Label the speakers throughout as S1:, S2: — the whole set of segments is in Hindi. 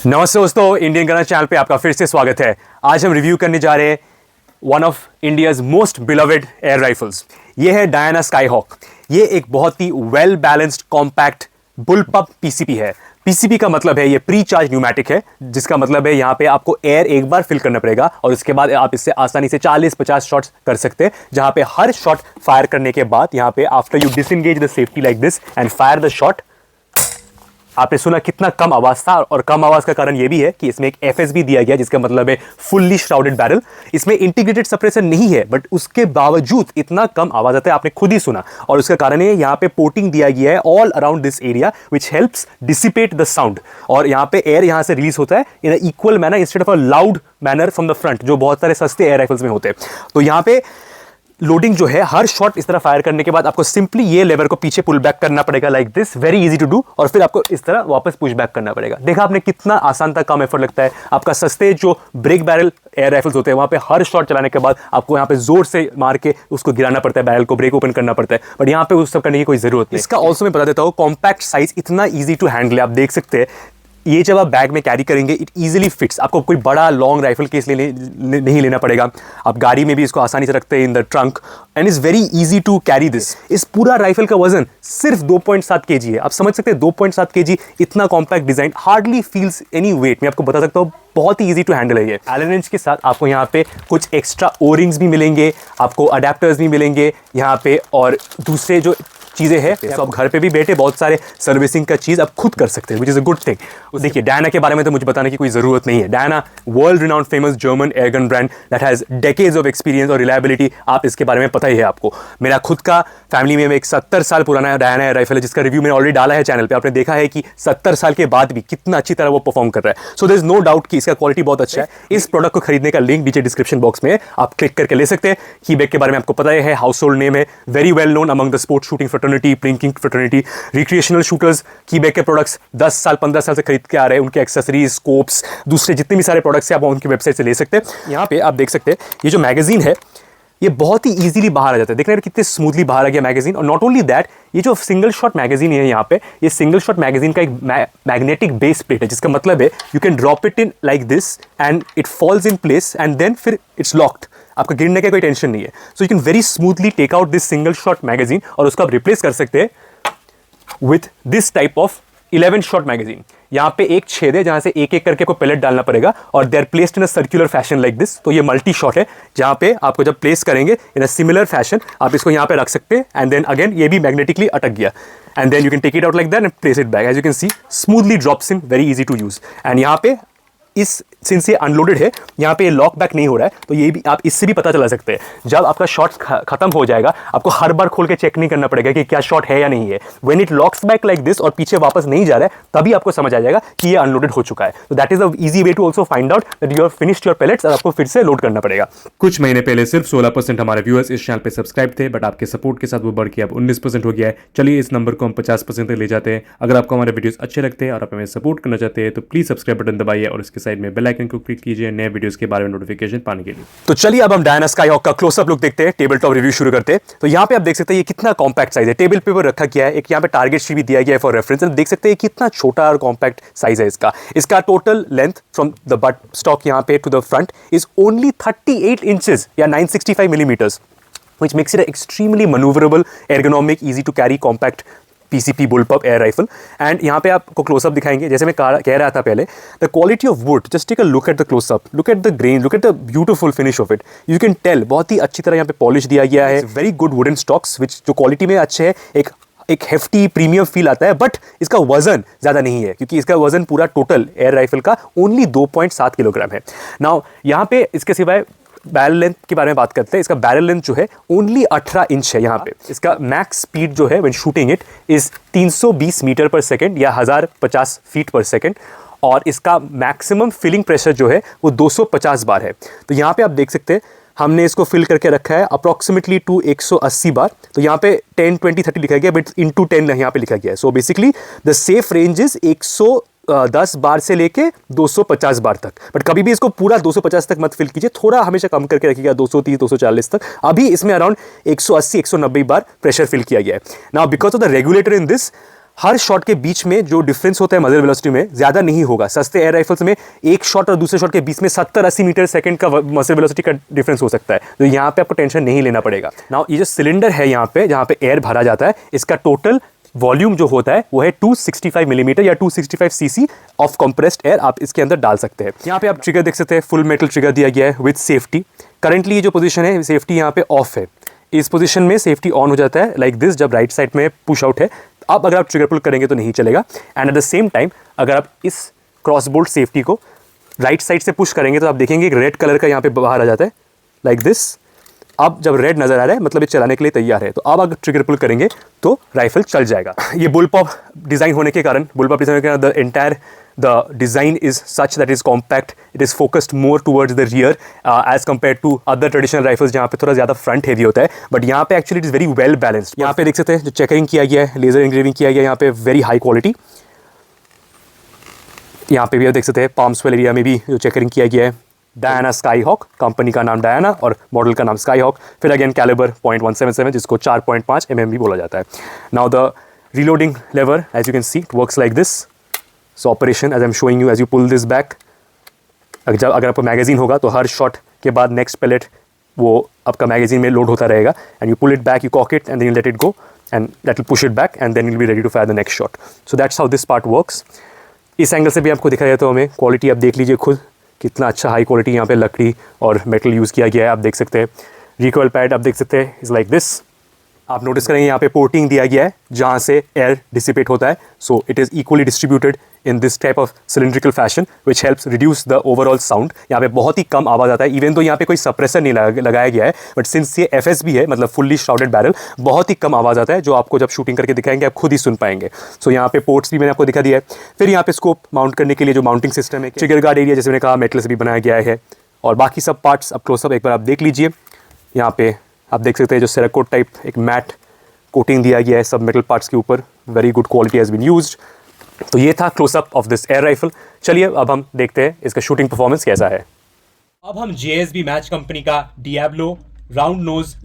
S1: नमस्ते दोस्तों, इंडियन गनर चैनल पे आपका फिर से स्वागत है। आज हम रिव्यू करने जा रहे हैं one of India's most beloved air rifles. ये है डायना स्काईहॉक। ये एक बहुत ही वेल बैलेंस्ड कॉम्पैक्ट बुलपअप पीसीपी है। पीसीपी का मतलब है ये प्री चार्ज न्यूमैटिक है, जिसका मतलब है यहाँ पे आपको एयर एक बार फिल करना पड़ेगा और उसके बाद आप इससे आसानी से 40-50 शॉट्स कर सकते हैं, जहाँ पे हर शॉट फायर करने के बाद यहाँ पे after you disengage the safety like this and fire the shot, आपने सुना कितना कम आवाज था। और कम आवाज का कारण यह भी है कि इसमें एक एफएस भी दिया गया, जिसका मतलब है फुल्ली श्राउडेड बैरल। इसमें इंटीग्रेटेड सप्रेसर नहीं है, बट उसके बावजूद इतना कम आवाज आता है, आपने खुद ही सुना। और उसका कारण है यहाँ पे पोर्टिंग दिया गया है all around this area which helps dissipate the sound. और यहाँ पे एयर यहाँ से रिलीज होता है in equal manner instead of a loud manner from the front, जो बहुत सारे सस्ते एयर राइफल्स में होते हैं। तो यहाँ पे लोडिंग जो है, हर शॉट इस तरह फायर करने के बाद आपको सिंपली ये लेवर को पीछे पुल बैक करना पड़ेगा like this, very easy to do. और फिर आपको इस तरह वापस पुश बैक करना पड़ेगा। देखा आपने कितना आसान था, कम एफर्ट लगता है। आपका सस्ते जो ब्रेक बैरल एयर राइफल्स होते हैं, वहां पे हर शॉट चलाने के बाद आपको यहाँ पे जोर से मार के उसको गिराना पड़ता है, बैरल को ब्रेक ओपन करना पड़ता है। बट यहाँ पे उस सब करने की कोई जरूरत नहीं। इसका ऑल्सो मैं बता देता हूँ, कॉम्पैक्ट साइज इतना ईजी टू हैंडल है। आप देख सकते हैं ये जब आप बैग में कैरी करेंगे इट इजीली फिट्स। आपको कोई बड़ा लॉन्ग राइफल केस नहीं लेना पड़ेगा। आप गाड़ी में भी इसको आसानी से रखते हैं in the trunk and is very easy to carry this. इस पूरा राइफल का वजन सिर्फ 2.7 kg है। आप समझ सकते हैं 2.7 kg, इतना compact design, hardly feels any weight. मैं आपको बता सकता हूँ बहुत ही इजी टू हैंडल है ये। एलन रेंज के साथ आपको यहाँ पे कुछ एक्स्ट्रा ओरिंग्स भी मिलेंगे, आपको अडेप्टर्स भी मिलेंगे यहाँ पे, और दूसरे जो चीजें हैं तो आप घर पे भी बैठे बहुत सारे सर्विसिंग का चीज आप खुद कर सकते हैं, which is a good thing. देखिए डायना के बारे में तो मुझे बताने की कोई जरूरत नहीं है। Diana world renowned famous German airgun brand that has decades of experience और रिलायबिलिटी। आप इसके बारे में पता ही है आपको। मेरा खुद का फैमिली में एक 70 साल पुराना डायना एयर राइफल है, जिसका रिव्यू मैंने ऑलरेडी डाला है चैनल पे। आपने देखा है कि 70 साल के बाद भी कितना अच्छी तरह वो परफॉर्म कर रहा है। So there is no doubt कि इसका क्वालिटी बहुत अच्छा है। इस प्रोडक्ट को खरीदने का लिंक नीचे डिस्क्रिप्शन बॉक्स में आप क्लिक करके ले सकते हैं। कीबैक के बारे में आपको पता है, हाउस होल्ड नेम है, very well known among the sports shooting fraternity, plinking fraternity, recreational shooters. कीबैक के प्रोडक्ट्स 10 साल 15 साल से खरीद के आ रहे हैं। उनके एक्सेसरीज, स्कोप्स, दूसरे जितने भी सारे प्रोडक्ट्स हैं आप उनकी वेबसाइट से ले सकते हैं। यहाँ पे आप देख सकते हैं ये जो मैगजीन है ये बहुत ही इजीली बाहर आ जाता है। देख रहे हैं कितने स्मूथली बाहर आ गया मैगजीन। और नॉट ओनली दैट, ये जो सिंगल शॉट मैगजीन है यहाँ पे, ये सिंगल शॉट मैगजीन का एक मैग्नेटिक बेस प्लेट है, जिसका मतलब है you can drop it in like this and it falls in place and then फिर इट्स लॉक्ड। आपका गिरने का कोई टेंशन नहीं है। So you can very smoothly take out this single shot magazine और उसको आप रिप्लेस कर सकते हैं with this type of 11 shot magazine. यहाँ पे एक छेद है जहां से एक एक करके आपको पैलेट डालना पड़ेगा और they are placed in a circular fashion like this. तो ये मल्टी शॉट है, जहां पे आपको जब प्लेस करेंगे इन अ सिमिलर फैशन आप इसको यहाँ पे रख सकते हैं एंड देन अगेन ये भी मैग्नेटिकली अटक गया and then you can take it out like that and place it back. As you can see smoothly drops in, very easy to use. And यहाँ पे इस सिंस ये अनलोडेड है, यहाँ पे ये लॉक बैक नहीं हो रहा है, तो ये भी आप इससे भी पता चला सकते हैं। जब आपका शॉट खत्म हो जाएगा आपको हर बार खोल के चेक नहीं करना पड़ेगा कि क्या शॉट है या नहीं है। When it locks back like this और पीछे वापस नहीं जा रहा है, तभी आपको समझ आ जाएगा कि ये अनलोडेड हो चुका है। तो that is a easy way to also find out that you have finished your pellets और आपको फिर से लोड करना पड़ेगा।
S2: कुछ महीने पहले सिर्फ 16% हमारे व्यूअर्स इस चैनल पे सब्सक्राइब थे, बट आपके सपोर्ट के साथ वो बढ़ के अब 19% हो गया है। चलिए इस नंबर को हम 50% तक ले जाते हैं। अगर आपको हमारे वीडियोस अच्छे लगते हैं और आप हमें सपोर्ट करना चाहते हैं तो प्लीज सब्सक्राइब बटन दबाइए और उसके साइड में बेल आइकन को क्लिक कीजिए नए वीडियोस के बारे में नोटिफिकेशन पाने के लिए।
S1: तो चलिए अब हम डायना स्काईहॉक का क्लोजअप लुक देखते हैं, टेबल टॉप रिव्यू शुरू करते हैं। तो यहाँ पे आप देख सकते हैं ये कितना कॉम्पैक्ट साइज है। टेबल पेपर रखा गया है, एक यहाँ पे टारगेट शीट भी दिया गया है फॉर रेफरेंस। देख सकते हैं कितना छोटा और कॉम्पैक्ट साइज है इसका। इसका total length from the butt stock यहाँ पे to the front is only 38 inches या 965 millimetres, which makes it an extremely maneuverable, ergonomic, easy to carry compact PCP bullpup air rifle। And यहाँ पे आपको क्लोजअप दिखाएंगे, जैसे मैं कह रहा था पहले, the quality of wood, just take a look at the closeup, look at the grain, look at the beautiful finish of it. You can tell बहुत ही अच्छी तरह यहाँ पे पॉलिश दिया गया है। Very good wooden stocks which जो क्वालिटी में अच्छे है, एक हेफ्टी प्रीमियम फील आता है। बट इसका वजन ज़्यादा नहीं है, क्योंकि इसका वजन पूरा टोटल एयर राइफल का ओनली 2.7 किलोग्राम है। नाउ यहाँ पे इसके सिवाय बैरल लेंथ के बारे में बात करते हैं। इसका बैरल लेंथ जो है ओनली 18 इंच है यहाँ पे। इसका मैक्स स्पीड जो है when shooting it is 320 metre per second या 1050 फीट पर सेकेंड। और इसका मैक्सिमम फिलिंग प्रेशर जो है वो 250 बार है। तो यहाँ पे आप देख सकते हैं हमने इसको फिल करके रखा है अप्रॉक्सीमेटली टू 180 बार। तो यहाँ पे 10, 20, 30 लिखा गया, बट इंटू 10 यहाँ पे लिखा गया है। So basically the safe range is 110 बार से लेके 250 बार तक। बट कभी भी इसको पूरा 250 तक मत फिल कीजिए, थोड़ा हमेशा कम करके रखिएगा, 230, 240 तक। अभी इसमें अराउंड 180, 190 बार प्रेशर फिल किया गया है। Now because of the regulator in this, her shot के बीच में जो डिफरेंस होता है मजल वेलोसिटी में ज़्यादा नहीं होगा। सस्ते एयर राइफल्स में एक शॉट और दूसरे शॉट के बीच में 70-80 मीटर सेकंड का मजल वेलोसिटी का डिफरेंस हो सकता है, तो यहाँ पे आपको टेंशन नहीं लेना पड़ेगा। नाउ ये जो सिलेंडर है यहाँ पे जहाँ पे एयर भरा जाता है, इसका टोटल वॉल्यूम जो होता है वो है 265 मिलीमीटर या 265 सीसी ऑफ कंप्रेस्ड एयर आप इसके अंदर डाल सकते हैं। यहाँ पे आप ट्रिगर देख सकते हैं, फुल मेटल ट्रिगर दिया गया है विद सेफ्टी। करंटली ये जो पोजीशन है सेफ्टी यहाँ पे ऑफ है, इस पोजीशन में सेफ्टी ऑन हो जाता है लाइक दिस जब राइट साइड में पुश आउट है। अब अगर आप ट्रिगर पुल करेंगे तो नहीं चलेगा। And at the same time अगर आप इस क्रॉस बोल्ट सेफ्टी को राइट साइड से पुश करेंगे तो आप देखेंगे एक रेड कलर का यहाँ पे बाहर आ जाता है लाइक दिस। अब जब रेड नजर आ रहा है मतलब ये चलाने के लिए तैयार है, तो अब अगर ट्रिगर पुल करेंगे तो राइफल चल जाएगा। ये बुलपॉप डिजाइन होने के कारण the entire the design is such that is compact, it is focused more towards the rear as compare to other traditional rifles जहाँ पे थोड़ा ज्यादा फ्रंट हेवी होता है, बट यहाँ पे actually it is very well balanced. यहाँ पे देख सकते हैं जो चेकरिंग किया गया है, लेजर इंग्रेविंग किया गया है, यहाँ पे वेरी हाई क्वालिटी। यहाँ पे भी आप देख सकते हैं पाम्सवेल एरिया में भी जो चेकरिंग किया गया है, डायना स्काईहॉक, कंपनी का नाम डायना और मॉडल का नाम स्काईहॉक। फिर अगेन कैलिबर .177 जिसको 4.5 mm भी बोला जाता है। Now the reloading lever as you can see it works like this. So operation as I am showing you, as you pull this back, अगर आपका मैगजीन होगा तो हर शॉट के बाद नेक्स्ट पैलेट वो आपका मैगजीन में लोड होता रहेगा। And you pull it back, you cock it and then you let it go and that will push it back and then you will be ready to fire the next shot. So that's how this part works. इस एंगल से भी आपको दिखाया जाता है हमें क्वालिटी, आप देख लीजिए खुद कितना अच्छा हाई क्वालिटी यहाँ पे लकड़ी और मेटल यूज़ किया गया है। आप देख सकते हैं रिकॉइल पैड, आप देख सकते हैं इज़ लाइक दिस। आप नोटिस करेंगे यहाँ पे पोर्टिंग दिया गया है जहाँ से एयर डिसिपेट होता है। So it is equally distributed in this type of cylindrical fashion which helps reduce the overall sound. यहाँ पे बहुत ही कम आवाज़ आता है, इवन तो यहाँ पे कोई सप्रेसर नहीं लगाया गया है, बट सिंस ये FSB है मतलब फुल्ली श्राउडेड बैरल, बहुत ही कम आवाज़ आता है जो आपको जब शूटिंग करके दिखाएंगे आप खुद ही सुन पाएंगे। सो यहाँ पे पोर्ट्स भी मैंने आपको दिखा दिया है। फिर यहाँ पे स्कोप माउंट करने के लिए जो माउंटिंग सिस्टम है, ट्रिगर गार्ड एरिया जैसे मैंने कहा मेटल से भी बनाया गया है, और बाकी सब पार्ट्स अब क्लोजअप एक बार आप देख लीजिए। यहाँ पे आप देख सकते हैं जो सेराकोट टाइप एक मैट कोटिंग दिया गया है सब मेटल पार्ट्स के ऊपर, very good quality has been used. तो ये था closeup of this air rifle. चलिए अब हम देखते हैं इसका शूटिंग परफॉर्मेंस कैसा है। अब हम JSB मैच कंपनी का डियाब्लो राउंड नोज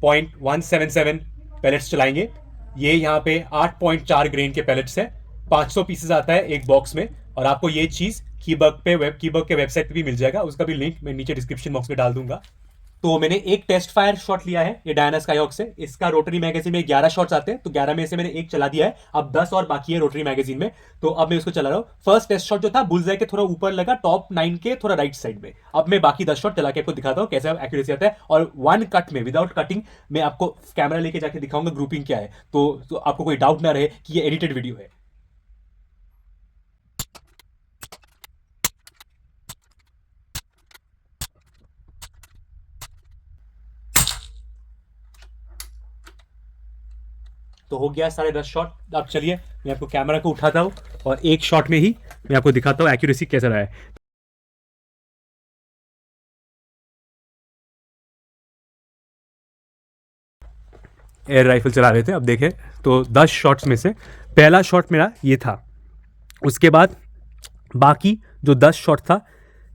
S1: .177 पैलेट्स चलाएंगे। ये यहाँ पे 8.4 ग्रेन के पैलेट्स है, 500 पीसेस आता है एक बॉक्स में, और आपको ये चीज़ कीबर्ग के वेबसाइट पे भी मिल जाएगा, उसका भी लिंक मैं नीचे डिस्क्रिप्शन बॉक्स में डाल दूंगा। तो मैंने एक टेस्ट फायर शॉट लिया है ये डायना स्काईहॉक से। इसका रोटरी मैगजीन में 11 शॉट्स आते हैं, तो 11 में से मैंने एक चला दिया है, अब 10 और बाकी है रोटरी मैगजीन में, तो अब मैं उसको चला रहा हूँ। फर्स्ट टेस्ट शॉट जो था बुलजाई के थोड़ा ऊपर लगा, टॉप 9 के थोड़ा राइट साइड में। अब मैं बाकी 10 शॉट चला के आपको दिखाता हूँ कैसे एक्यूरेसी आता है, और वन कट में विदाउट कटिंग मैं आपको कैमरा लेके जाके दिखाऊंगा ग्रुपिंग क्या है, तो आपको कोई डाउट ना रहे कि ये एडिटेड वीडियो है। तो हो गया 10.5 शॉट। अब चलिए मैं आपको कैमरा को उठाता हूँ और एक शॉट में ही मैं आपको दिखाता हूँ एक्यूरेसी कैसा रहा है। एयर राइफल चला रहे थे, अब देखें तो 10 शॉट्स में से पहला शॉट मेरा ये था, उसके बाद बाकी जो 10 शॉट था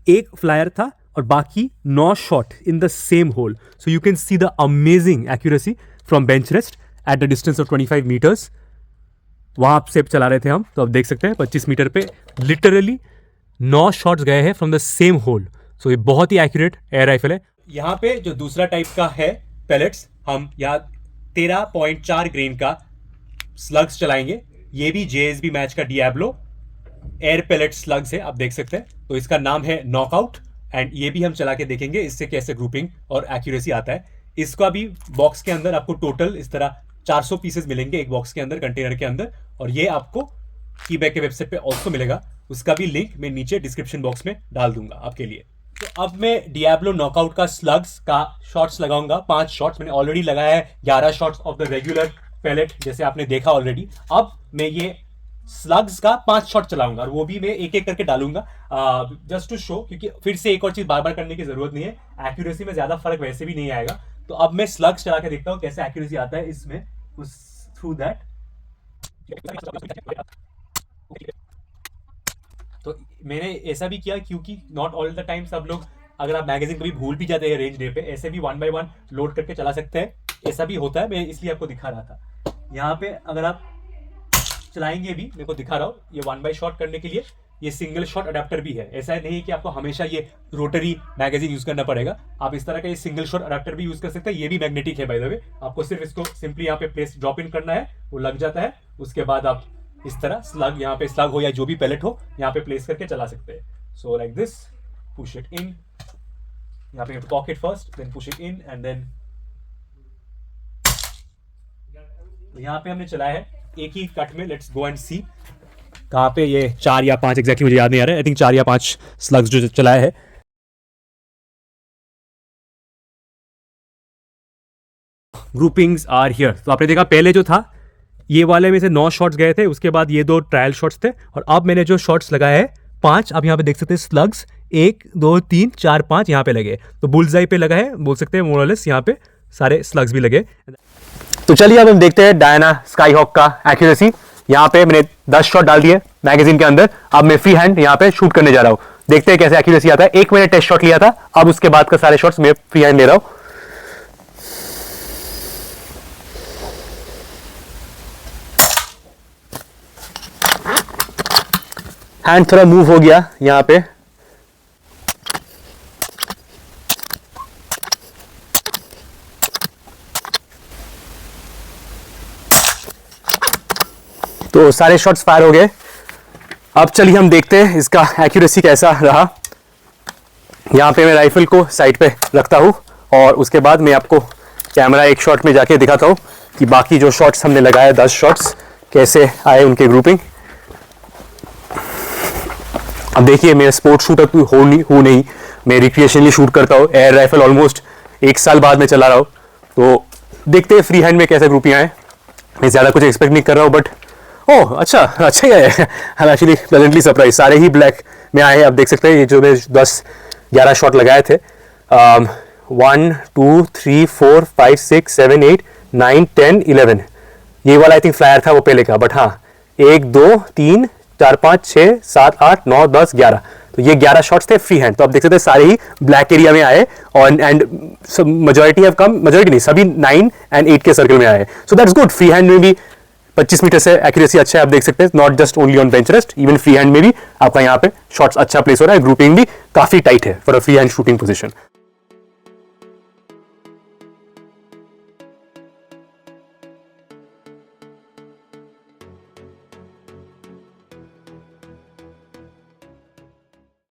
S1: एक फ्लायर था और बाकी 9 shot in the same hole. So you can see the amazing accuracy from bench rest at the distance of 25 metres. वहाँ से चला रहे थे हम, तो आप देख सकते हैं 25 मीटर पे लिटरली 9 शॉट्स गए हैं फ्रॉम द सेम होल। सो ये बहुत ही एक्यूरेट एयर राइफल है। यहाँ पे जो दूसरा टाइप का है पैलेट्स, हम यहाँ 13.4 ग्रेन का स्लग्स चलाएंगे। ये भी JSB मैच का डियाब्लो एयर पैलेट स्लग्स है, आप देख सकते हैं। तो इसका नाम है नॉकआउट, एंड ये भी हम चला के देखेंगे इससे कैसे ग्रुपिंग और एक्यूरेसी आता है। इसका भी बॉक्स के अंदर आपको टोटल इस तरह 400 पीसेस मिलेंगे एक बॉक्स के अंदर, कंटेनर के अंदर, और ये आपको कीबैग के वेबसाइट पे ऑल्सो मिलेगा, उसका भी लिंक मैं नीचे डिस्क्रिप्शन बॉक्स में डाल दूंगा आपके लिए। तो अब मैं डियाब्लो नॉकआउट का स्लग्स का शॉट्स लगाऊंगा, 5 शॉट्स मैंने ऑलरेडी लगाया है, 11 shots of the regular pellet जैसे आपने देखा ऑलरेडी। अब मैं ये स्लग्स का 5 शॉट चलाऊंगा, और वो भी मैं एक एक करके डालूंगा जस्ट टू शो, क्योंकि फिर से एक और चीज बार बार करने की जरूरत नहीं है, एक्यूरेसी में ज्यादा फर्क वैसे भी नहीं आएगा। तो अब मैं स्लग्स चला के देखता हूँ कैसे एक्यूरेसी आता है इसमें थ्रू दैट। तो मैंने ऐसा भी किया क्योंकि नॉट ऑल द टाइम सब लोग, अगर आप मैगजीन कभी भूल भी जाते हैं रेंज डे पे, ऐसे भी 1 by 1 लोड करके चला सकते हैं, ऐसा भी होता है, मैं इसलिए आपको दिखा रहा था। यहाँ पे अगर आप चलाएंगे भी, मेरे को दिखा रहा हूँ, ये 1x शॉट करने के लिए ये सिंगल शॉट अडेप्टर भी है। ऐसा नहीं है कि आपको हमेशा ये रोटरी मैगजीन यूज करना पड़ेगा, आप इस तरह का ये सिंगल शॉट अडेप्टर भी यूज कर सकते हैं। ये भी मैग्नेटिक है बाय द वे, आपको सिर्फ इसको सिंपली यहाँ पे प्लेस ड्रॉप इन करना है, वो लग जाता है। उसके बाद आप इस तरह स्लग, यहाँ पे स्लग हो या जो भी पैलेट हो, यहाँ पे प्लेस करके चला सकते हैं। So like this, push it in, यहाँ पे pocket first, then push it in and then यहाँ पे हमने चलाया है एक ही कट में। लेट्स गो एंड सी कहाँ पे ये 4 या 5 एग्जैक्टली मुझे याद नहीं आ रहा है, आई थिंक 4 या 5 स्लग्स जो चलाया है। Groupings are here. तो आपने देखा पहले जो था ये वाले में से 9 शॉट्स गए थे, उसके बाद ये 2 ट्रायल शॉट्स थे, और अब मैंने जो शॉट्स लगाए हैं 5, आप यहाँ पे देख सकते हैं स्लग्स 1 2 3 4 5 यहाँ पे लगे। तो बुलजाई पे लगा है, बोल सकते हैं मोरलेस, यहाँ पे सारे स्लग्स भी लगे। तो चलिए अब हम देखते हैं डायना स्काईहॉक का एक्यूरेसी। यहाँ पे मैंने 10 शॉट डाल दिए मैगजीन के अंदर, अब मैं फ्री हैंड यहाँ पे शूट करने जा रहा हूँ। देखते हैं कैसे एक्यूरेसी आता है। एक मैंने टेस्ट शॉट लिया था, अब उसके बाद का सारे शॉट्स मैं फ्री हैंड ले रहा हूँ। हैंड थोड़ा मूव हो गया यहाँ पे, तो सारे शॉट्स फायर हो गए। अब चलिए हम देखते हैं इसका एक्यूरेसी कैसा रहा। यहाँ पे मैं राइफल को साइड पे रखता हूँ और उसके बाद मैं आपको कैमरा एक शॉट में जाके दिखाता हूँ कि बाकी जो शॉट्स हमने लगाए 10 शॉट्स कैसे आए, उनके ग्रुपिंग। अब देखिए मैं स्पोर्ट्स शूटर तो हूँ नहीं, मैं रिक्रिएशनली शूट करता हूँ। एयर राइफल ऑलमोस्ट 1 साल बाद मैं चला रहा हूँ, तो देखते हैं फ्री हैंड में कैसे ग्रुपिंग आए। मैं ज़्यादा कुछ एक्सपेक्ट नहीं कर रहा हूँ, बट ओह अच्छा ही आया है। I am actually pleasantly surprise. सारे ही ब्लैक में आए हैं। आप देख सकते हैं ये जो मैं 10-11 शॉट लगाए थे, 1 2 3 4 5 6 7 8 9 10 11, ये वाला आई थिंक फ्लायर था वो पहले का, बट हाँ 1 2 3 4 5 6 7 8 9 10 11, तो ये 11 शॉट्स थे फ्री हैंड। तो आप देख सकते हैं सारे ही ब्लैक एरिया में आए, और and majority have come, majority नहीं, सभी 9 और 8 के सर्कल में आए। So that's good. Free hand में भी 25 मीटर से एक्यूरेसी अच्छा है, आप देख सकते हैं। Not just only on bench rest, even free hand में भी आपका यहाँ पे शॉट्स अच्छा प्लेस हो रहा है। ग्रुपिंग भी काफी टाइट है for a free hand shooting position.